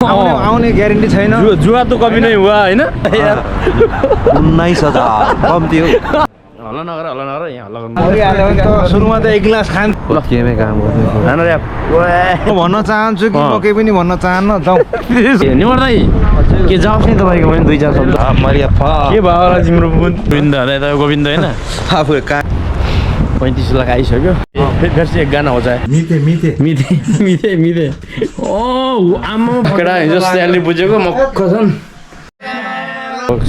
आउने ग्यारेन्टी छैन जुवा त कमी नै हुआ हैन यार 19,000 कम्ती हो हल्ला नगर यहाँ हल्ला गर्नु गरिहाल्यो भने त सुरुमा त एक गिलास खान ल केमै काम गर्नु खान रे भन्न चाहन्छु कि म केही पनि भन्न चाहन्न जाउँ निमर दाइ के जाओस् नि तपाईँको पनि 2-4 शब्द के भयो होला तिम्रो गोविन्द दाइ त गोविन्द हैन आफू 35 लाख आइसक्यो फेरि एक गाना हो चाहिँ मिथे ओ आमा केटा हिजो स्यालेरी बुझेको मक्क छन्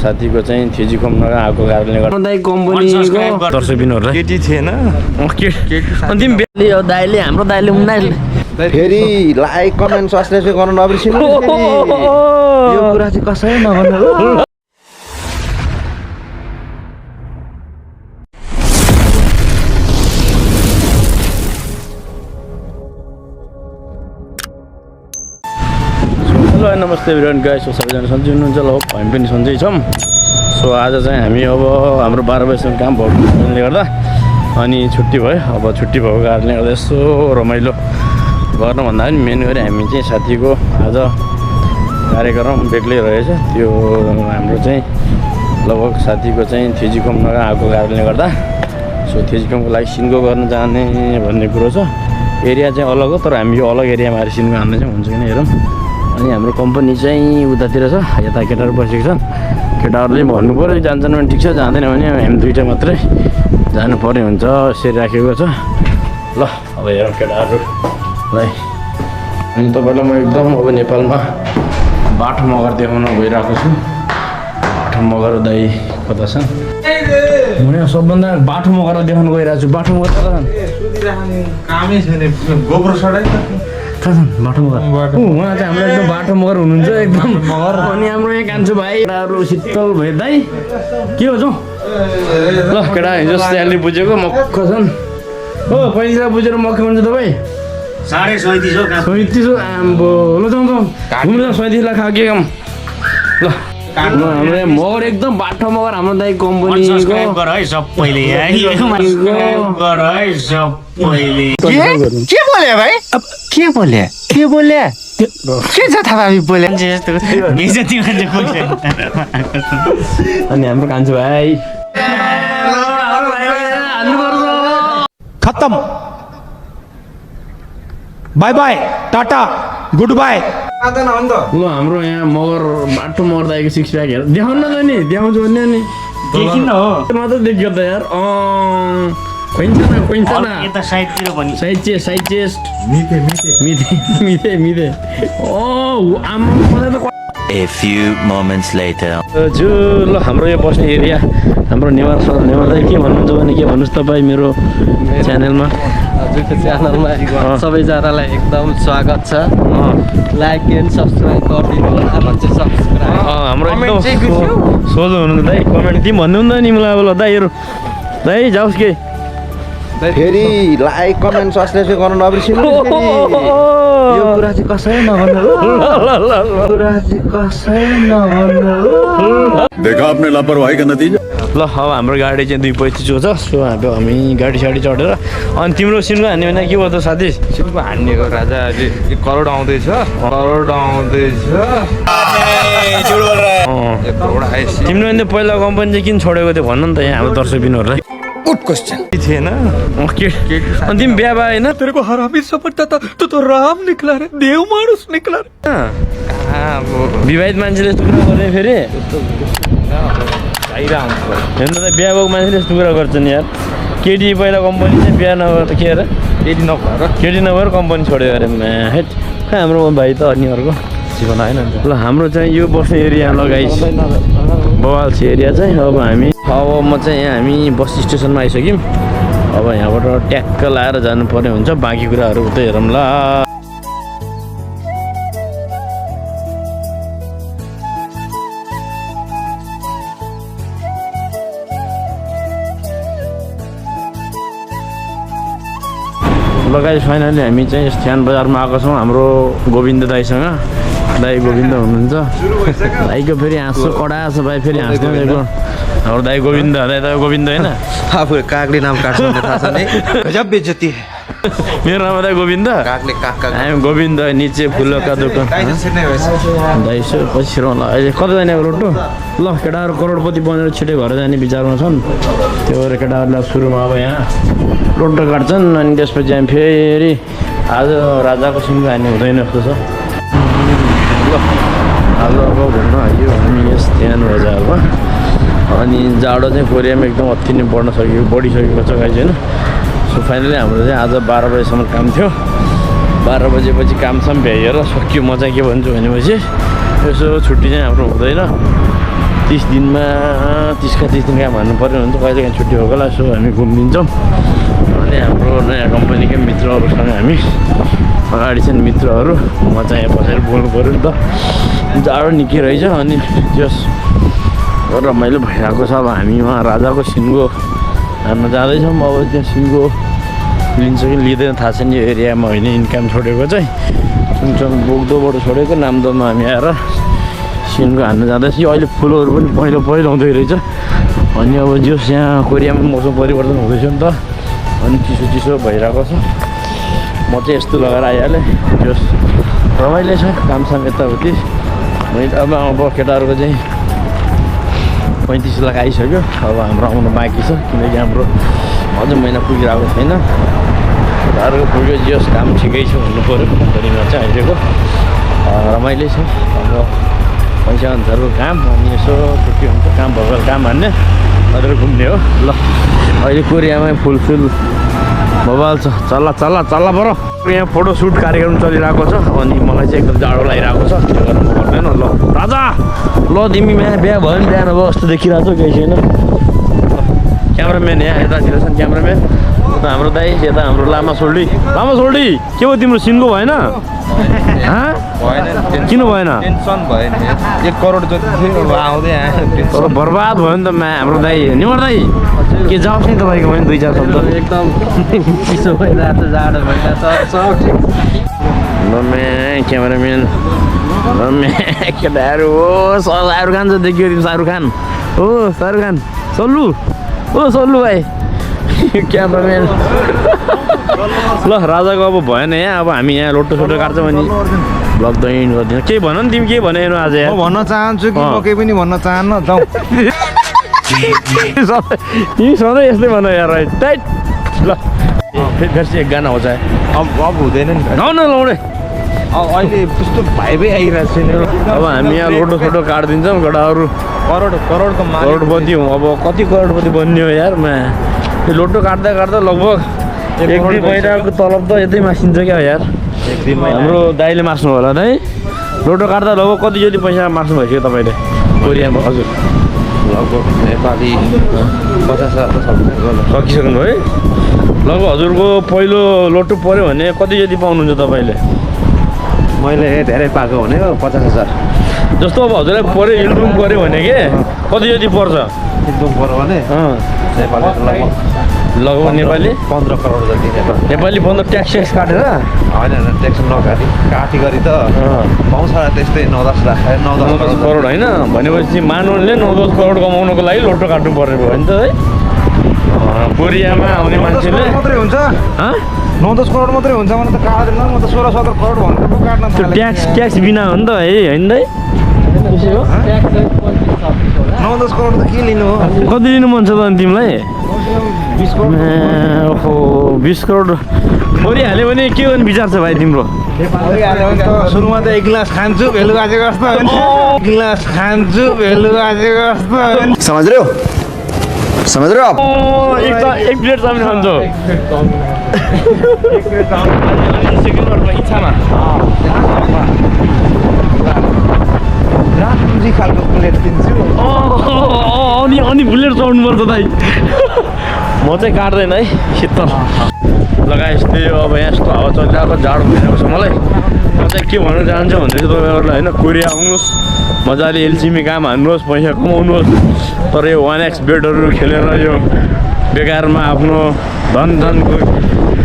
साथीको चाहिँ थिजिकम नगा आएको कारणले गर्दा दाइ कम्पनीको दर्शकबिनहरुलाई केटी थिएन अनि तिमी बेले हो दाइले हाम्रो दाइले फेरि लाइक कमेन्ट सब्स्क्राइब गर्न नबिर्सिनु यो कुरा चाहिँ कसैले नभन्नु हेलो नमस्ते एभ्रिवान गाइस सबैजना सन्चै हुनुहुन्छ ल हामी पनि सन्चै छौँ सो आज चाहिँ हामी अब हाम्रो 12 बजीसम्म काम भएको कारणले गर्दा अनि छुट्टी भयो अब छुट्टी भएको कारणले गर्दा यसो रमाइलो गर्न भन्दा पनि मेन गरी हामी चाहिँ साथीको आज कार्यक्रम बेग्लै रहेछ त्यो हाम्रो चाहिँ लगभग साथीको चाहिँ थिजिकम नगा आएको कारणले गर्दा सो थिजिकमको लागि सिन्को गर्न जाने भन्ने कुरो छ एरिया चाहिँ अलग हो तर हामी यो अलग एरियामा आएर सिन्को हान्ने चाहिँ हुन्छ किन हेरौँ अनि हाम्रो कम्पनी चाहिँ उतातिर छ यता केटाहरू बसेको छन् केटाहरूले भन्नु पऱ्यो जान्छन् भने ठिक छ जाँदैन भने हामी दुईवटा मात्रै जानु पर्ने हुन्छ यसरी राखेको छ ल अब हेरौँ केटाहरूलाई अनि तपाईँलाई म एकदम अब नेपालमा बाटो मगर देखाउन गइरहेको छु बाटो मगर दाइ कता छन् म यहाँ सबभन्दा बाटो मगर देखाउन गइरहेको छु बाटो मगर कता छन् कामै छैन गोब्रो सडाइ बाटो मगर उहाँ चाहिँ हाम्रो एकदम बाटो मगर हुनुहुन्छ एकदम मगर अनि हाम्रो यहाँ कान्छु भाइहरू शीतल भयो दाइ के हो ल केटा हिजो स्यालेरी बुझेको मक्क छन् हो 35 लाख बुझेर मक्क हुन्छ तपाईँ 37.5 हो आम्बो ल जाउँ घुम्नु 37 लाख के काम ल हाम्रो यहाँ मगर एकदम बाटो मगर हाम्रो दाइ कम्पनीको के बोले भाइ अब के बोले के छ थाहा बोले अनि हाम्रो कान्छु भाइ खत्म bye bye tata goodbye ल हाम्रो यहाँ मगर बाटो मगर दाइको 6 प्याक हेर देखाउन न नि देखाउँछु भन्ने नि देखिन हो मात्र देखियो त यार खोइन्छ यता साइडतिर पनि साइड चेस्ट मिथे ओ आमा A few moments later. जो ल हाम्रो यो बस्ने एरिया हाम्रो नेवार दाइ के भन्नुहुन्छ भने के भन्नुहोस् तपाईँ मेरो च्यानलमा हजुरको च्यानलमा सबैजनालाई एकदम स्वागत छ लाइक एन्ड सब्सक्राइब गरिदिनु होला भन्छ सब्सक्राइब हाम्रो एकदम सोझो हुनुहुन्छ दाइ कमेन्ट तिमी भन्नुहुन्न नि मलाई अब ल दाइहरू दाइ जाओस् के फेरि लाइक कमेन्ट सब्स्क्राइब गर्न नबिर्सिनु यो कुरा चाहिँ कसैले नभन्नु देखा आपने लापरवाही का नतीजा ल अब हाम्रो गाडी चाहिँ 2:35 छ सो हामी गाडी साडी चढेर अनि तिम्रो सिनको हान्ने भने के भयो त साथी सिनको हान्नेको राजा अहिले 1 करोड आउँदैछ तिम्रो भने पहिला कम्पनी चाहिँ किन छोडेको थियो भन्नु नि त यहाँ हाम्रो दर्शकबिनहरुलाई गुड क्वेश्चन थिएन अनि तिमी बिहा भयो हैन तेरे को हरामी समझता था तू तो राम निकला रे देव मानुस निकला रे विवाहित मान्छेले यस्तो कुरा गर्ने फेरि हेर्नु त बिहा भएको मान्छेले यस्तो कुरा गर्छन् यार केटी पहिला कम्पनी चाहिँ बिहा नगर के अरे केटी नभएर कम्पनी छोड्यो अरे हेट खै हाम्रो भाइ त अनि अर्को जीवन होइन ल हाम्रो चाहिँ यो बस्ने एरिया लगाइस बवाल छ एरिया चाहिँ अब म चाहिँ यहाँ हामी बस स्टेसनमा आइसक्यौँ अब यहाँबाट ट्याक्क लाएर जानुपर्ने हुन्छ बाँकी कुराहरू उतै हेरौँ ल गाइस फाइनली हामी चाहिँ स्ट्यान्ड बजारमा आएको छौँ हाम्रो गोविन्द दाइसँग दाइ गोविन्द हुनुहुन्छ दाइको फेरि हाँसो कडा छ भाइ फेरि हाँस्नु हाम्रो दाइ गोविन्द होइन आफू काग्ली नाम काट्नु थाहा छ नि गजब बेइज्जती मेरो नाम त गोविन्द हामी गोविन्द निचे फुलका दोकान 250 पछि ल अहिले कता जाने रोटो ल केटाहरू करोडपति बनेर छिटै घर जाने विचारमा छन् त्यो भएर केटाहरूलाई सुरुमा अब यहाँ रोटो काट्छन् अनि त्यसपछि हामी फेरि आज राजाको सिङको हान्ने हुँदैन जस्तो छ ल आज अब घुम्न आइयो हामी यस ध्यान बजारमा अनि जाडो चाहिँ कोरियामा एकदम अति नै बढिसकेको छ गाइज होइन सो फाइनली हाम्रो चाहिँ आज 12 बजीसम्म काम थियो 12 बजेपछि कामसम्म भ्याइएर सकियो म चाहिँ के भन्छु भनेपछि यसो छुट्टी चाहिँ हाम्रो हुँदैन 30 दिनमा 30 दिन काम हान्नु पऱ्यो भने त कहिले काहीँ छुट्टी भएको होला सो हामी घुमिदिन्छौँ अनि हाम्रो नयाँ कम्पनीकै मित्रहरूसँग हामी अगाडि चाहिँ मित्रहरू म चाहिँ यहाँ बसेर बोल्नु पऱ्यो नि त जाडो निकै रहेछ अनि जस रमाइलो भइरहेको छ अब हामी उहाँ राजाको सिङ्गो हान्न जाँदैछौँ अब त्यहाँ सिङ्गो लिन्छ कि लिँदैन थाहा छैन यो एरियामा होइन इन्कम छोडेको चाहिँ सुनचन बोक्दोबाट छोडेको नाम्दोमा हामी आएर सिङ्गो हान्न जाँदैछ यो अहिले फुलहरू पनि पहिलो आउँदै रहेछ अनि अब जोस् यहाँ कोरियामा मौसम परिवर्तन हुँदैछ नि त अनि चिसो भइरहेको छ म चाहिँ यस्तो लगाएर आइहालेँ जोस् रमाइलो छ कामसाम यताउति अब केटाहरूको चाहिँ 35 लाख आइसक्यो अब हाम्रो आउनु बाँकी छ किनकि हाम्रो अझ महिना पुगिरहेको छैन केटाहरूको पुग्यो जस काम ठिकै छ भन्नु पऱ्यो कम्पनीमा चाहिँ अहिलेको रमाइलो छ अब पैसा अनुसारको काम अनि यसो छुट्टी हुन्छ काम भएको काम हान्ने गरेर घुम्ने हो ल अहिले कोरियामै फुलफिल बबाल छ चल्ला बर यहाँ फोटोसुट कार्यक्रम चलिरहेको छ अनि मलाई चाहिँ एकदम जाडो लागिरहेको छ त्यो गरेर म गर्दैन ल राजा ल तिमी यहाँ बिहा भयो नि बिहा नभयो जस्तो देखिरहेको छ केही छैन क्यामराम्यान यहाँ यतातिर छन् क्यामराम्यान उता हाम्रो दाइ यता हाम्रो लामा सोल्डी के हो तिम्रो सिङ्गो भएन किन भएन टेन्सन भयो नि 1 करोड जति थियो आउँदै आयो बर्बाद भयो नि त हाम्रो दाइ निमर दाइ के जाओस् नि तपाईँको भने 2-4 शब्द एकदम चिसो भइरहेको छ जाडो भइरहेको छ क्यामराम्यान केटाहरू हो शाहरुख खान छ देखियो तिमी शाहरुख खान हो शाहरुख खान सोल्लु भाइ क्यामराम्यान ल राजाको अब भएन यहाँ अब हामी यहाँ लोटो काट्छौँ अनि ब्लग त इन्ड गर्दिनँ केही भन नि तिमी के भने हेर्नु आज म भन्न चाहन्छु कि म केही पनि भन्न चाहन्न जाउँ तिमी सधैँ यस्तै भन यार टाइट ल फेरि एक गाना हो चाहिँ अब हुँदैन नि लाउने अब अहिले त्यस्तो भाइबै आइरहेको छैन अब हामी यहाँ लोटो काटिदिन्छौँ केटाहरू करोडपति हौँ अब कति करोडपति बन्ने हो यार यो लोटो काट्दा लगभग 1 महिनाको तलब त यतै मासिन्छ क्या यार हाम्रो दाइले मास्नु होला दाइ लोटो काट्दा लगभग कति जति पैसा मास्नु भइसक्यो तपाईँले कोरियामा हजुर लगभग नेपाली 50,000 सकिसक्नु है लगभग हजुरको पहिलो लोटो पऱ्यो भने कति जति पाउनुहुन्छ तपाईँले मैले धेरै पाएको भने 50,000 जस्तो अब हजुरलाई पऱ्यो इन्क्लुड पऱ्यो भने के कति जति पर्छ एकदम पऱ्यो भने लगभग नेपाली 15 करोड जति नेपाली 15 ट्याक्स काटेर होइन ट्याक्स काटी गरी त पाउँछ त्यस्तै 9-10 लाख 9-10 करोड होइन भनेपछि मानवले 9-10 करोड कमाउनको लागि लोटो काट्नु पर्ने भयो नि त है कोरियामा आउने मान्छेले मात्रै हुन्छ 9-10 करोड मात्रै हुन्छ भने त काट्दैन म त 16-17 करोड भनेर काट्न त्यो ट्याक्स बिना हो नि त है होइन दाइ 9-10 करोड त के लिनु हो कति लिनु मन छ त अनि तिमीलाई 20 करोड ओहो 20 करोड परिहाल्यो भने के गर्ने विचार छ भाइ तिम्रो सुरुमा त 1 गिलास खान्छु भेलु बाजेको जस्तो हुन्छ 1 गिलास खान्छु भेलु बाजेको जस्तो समझ रहे हो आप एक प्लेट चाउमिन खान्छौ इच्छामा राम्री खालको प्लेट दिन्छु अनि बुलेट चढ्नु पर्छ दाइ म चाहिँ काट्दैन है शीतल लगाए यस्तै अब यहाँ यस्तो हावा चलिरहेको जाडो भइरहेको छ मलाई म चाहिँ के भन्न चाहन्छु भने चाहिँ तपाईँहरूलाई होइन कोरिया आउनुहोस् मजाले एलसिमी काम हान्नुहोस् पैसा कमाउनुहोस् तर यो 1x बेडहरू खेलेर यो बेकारमा आफ्नो धन धनको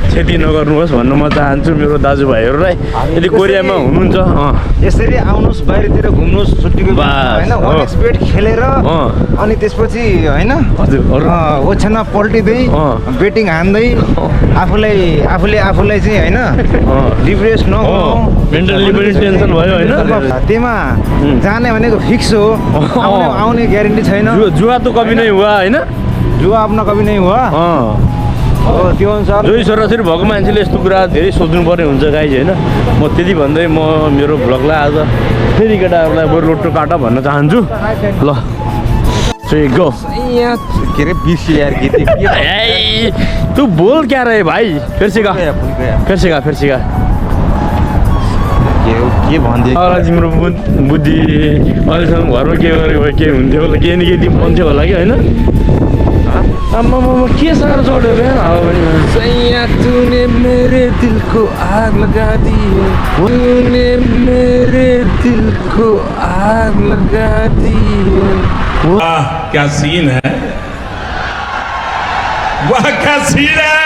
क्षति नगर्नुहोस् भन्न म चाहन्छु मेरो दाजुभाइहरूलाई। यदि कोरियामा हुनुहुन्छ यसरी आउनुहोस्, बाहिरतिर घुम्नुहोस् छुट्टीको होइन, एक्सपेक्ट खेलेर अनि त्यसपछि होइन ओछ्यानमा पल्टिँदै बेटिङ हान्दै आफूलाई चाहिँ होइन डिप्रेस नहुनु, मेन्टली पनि टेन्सन भयो होइन। त्यहीमा जाने भनेको फिक्स हो, आउने ग्यारेन्टी छैन। जुवा त कभी नै हुआ होइन, जुवा अपना कभी नै हुआ हो। त्यो अनुसार जो छोराछोरी भएको मान्छेले यस्तो कुरा धेरै सोच्नुपर्ने हुन्छ गाइज होइन। म त्यति भन्दै म मेरो भ्लगलाई आज फेरि केटाहरूलाई बरु लोटो काट भन्न चाहन्छु। ल गो के अरे बिर्सी यार गीत तू बोल क्या रहे भाइ, फिर से गा के भन्दै तिम्रो बुद्धि अहिलेसम्म घरमा के गरेको भए के हुन्थ्यो होला, के न के दिन बन्थ्यो होला कि होइन। के साह्रो चढ्यो सैया तूने मेरे दिल को आग लगा दी है, तूने मेरे दिल को आग लगा दी है। वाह क्या सीन है, वाह क्या सीन है।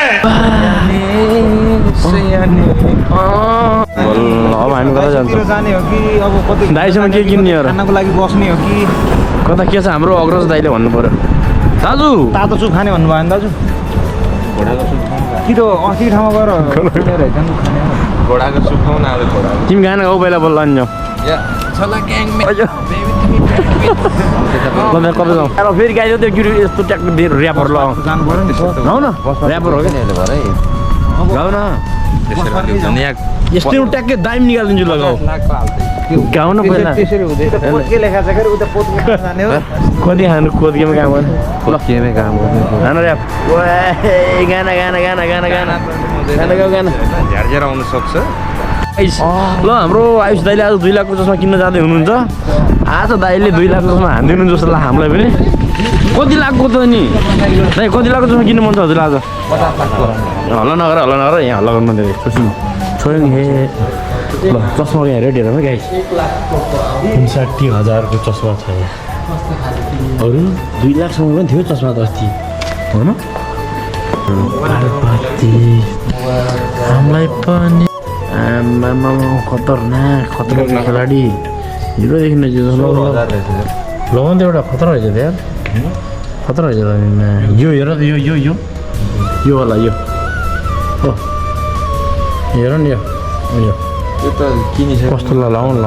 अब हामी कता जान्छौँ? जाने हो कि अब कतै दाइसँग के किन्ने हो र? खानाको लागि बस्ने हो कि कता के छ हाम्रो अग्रज दाइले भन्नु पर्यो। दाजु तातो सुप खाने भन्नुभयो नि दाजु? कि त अस्ति ठाउँमा गएर घोडाको सुप खाउँ न अब घोडाको। तिमी गाना गाऊ पहिला बोल्ला नि जाऊ। कता जाउँ? फेरि गाइज त्यो गिरी यस्तो ट्याक्क ऱ्यापर ल जानु पर्यो नि गाउँ न, ऱ्यापर हो क्या गाउँ न। यस्तो ट्याक्कै दामी निकालिदिन्छु ल गाउँ गाउँ न पहिला। त्यसरी हुँदै त पोत के लेखा छ के उता पोत जाने हो। कति खानु कोद गेम काम गर्ने ल केमै काम गर्नु गाना ऱ्याप गाना गाना गाना गाना गाना गाना गाउँ गाना झ्यारझ्यार आउन सक्छ। ल हाम्रो आयुष दाइले आज 2 लाखको चस्मा किन्न जाँदै हुनुहुन्छ। आज दाइले 2 लाखको चस्मा हानिदिनु जस्तो लाग्छ हामीलाई पनि। कति लाखको त नि दाइ, कति लाखको चस्मा किन्नु मन छ हजुर आज? हल्ला नगर यहाँ हल्ला गर्नु धेरै छोड्नु हे। ल चस्माको यहाँ रेट हेरौँ है गाइस, 60,000को चस्मा छ यहाँ। अरू 2 लाखसम्म पनि थियो चस्मा त अस्ति होइन। हामीलाई पनि आमा खतरनाक खेलाडी हिरोदेखि नै लगाउनु त एउटा खतरा रहेछ त यार, खतरा रहेछ त। यो हेर त यो होला यो हो, हेर नि यो त किनिसक्यो। कस्तो लाउनु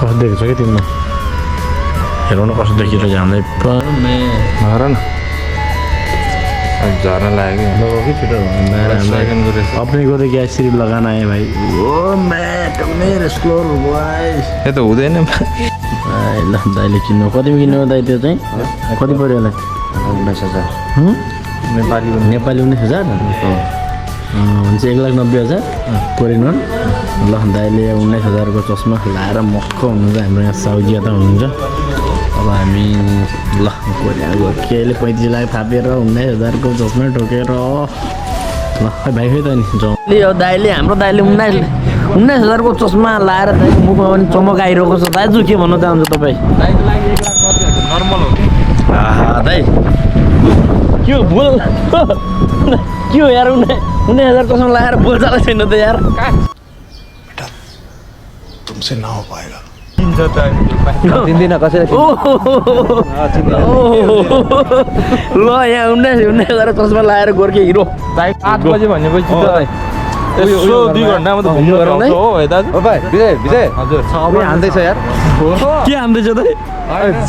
कस्तो देखेको छ कि तिमीलाई? हेरौँ न कस्तो देखिरहेछ हामीलाई हेर न झर्न लाग्यो कि छिटो अपने को तो क्या सिर्फ लगाना है भाई। ओ मैं मेरे स्लोर बॉयज यो त हुँदैन। ल दाइले किन्नु कतिमा किन्नु दाइ? त्यो चाहिँ कति पऱ्यो होला? 19,000 नेपाली 19,000 हुन्छ। 1,90,000 कोरियन। ल दाइले 19,000को चस्मा लाएर मक्क हुनुहुन्छ। हाम्रो यहाँ साउजी यता हुनुहुन्छ। अब हामी ल कोरिया गयो, केले 35 लाख थापेर 19,000को चस्मा ठोकेर ल भाइ खै त नि जाउँ। यो दाइले हाम्रो दाइले 19,000को चस्मा लाएर दाइको मुखमा पनि चमक आइरहेको छ। दाजु के भन्न चाहन्छ तपाईँ? नर्मल हो कि दाइ के हो बोल के हो यार? 19,000 चस्मा लाएर बोल्छ छैन त यार। तुमसे ना हो पाएगा। चिन्दिनँ कसैले। ल यहाँ 19,000 चस्मा लाएर गोर्खे हिरो 8 बजे भनेपछि त यसो 2 घन्टामा त घुम्नु गराउँछ हो दाजु। ओ भाइ विजय विजय हजुर सबै हान्दैछ यार। के हान्दैछ त?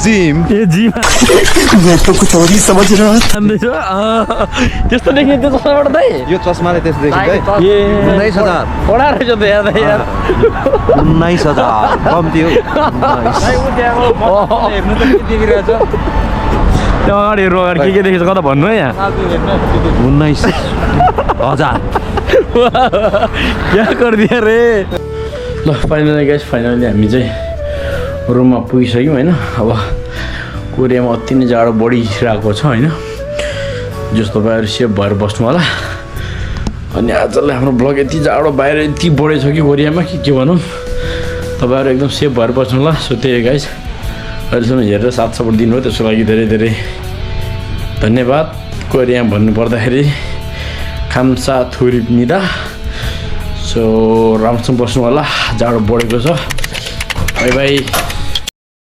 जिम ए जिम मैं तो कुछ और ही समझ रहा था। हान्दैछ त्यस्तो देखियो त्यो चस्माबाट दाइ? यो चस्माले त्यस्तो देखिन्छ है। ए 19,000 कडा रहेछ त यार दाइ यार। 19,000 कम्ती हो। हेर्नु त के देखिरहेछ? त्यो अगाडि हेर्नु, अगाडि के देखेछ कता भन्नु है यहाँ? 19,000 क्या गरिदियो रे। ल फाइनली गाइस, फाइनली हामी चाहिँ रुममा पुगिसक्यौँ होइन। अब कोरियामा अति नै जाडो बढिरहेको छ होइन, जस तपाईँहरू सेफ भएर बस्नु होला। अनि आजलाई हाम्रो ब्लग यति जाडो बाहिर यति बढेछ कि कोरियामा के भनौँ। तपाईँहरू एकदम सेफ भएर बस्नु होला। सो त्यही गाइस, अहिलेसम्म हेरेर साथ सपोर्ट दिनुभयो त्यसको लागि धेरै धेरै धन्यवाद। कोरिया भन्नुपर्दाखेरि खाम्सा थुरिप्निदा सो राम्रोसँग बस्नु होला जाडो बढेको छ बाई बाई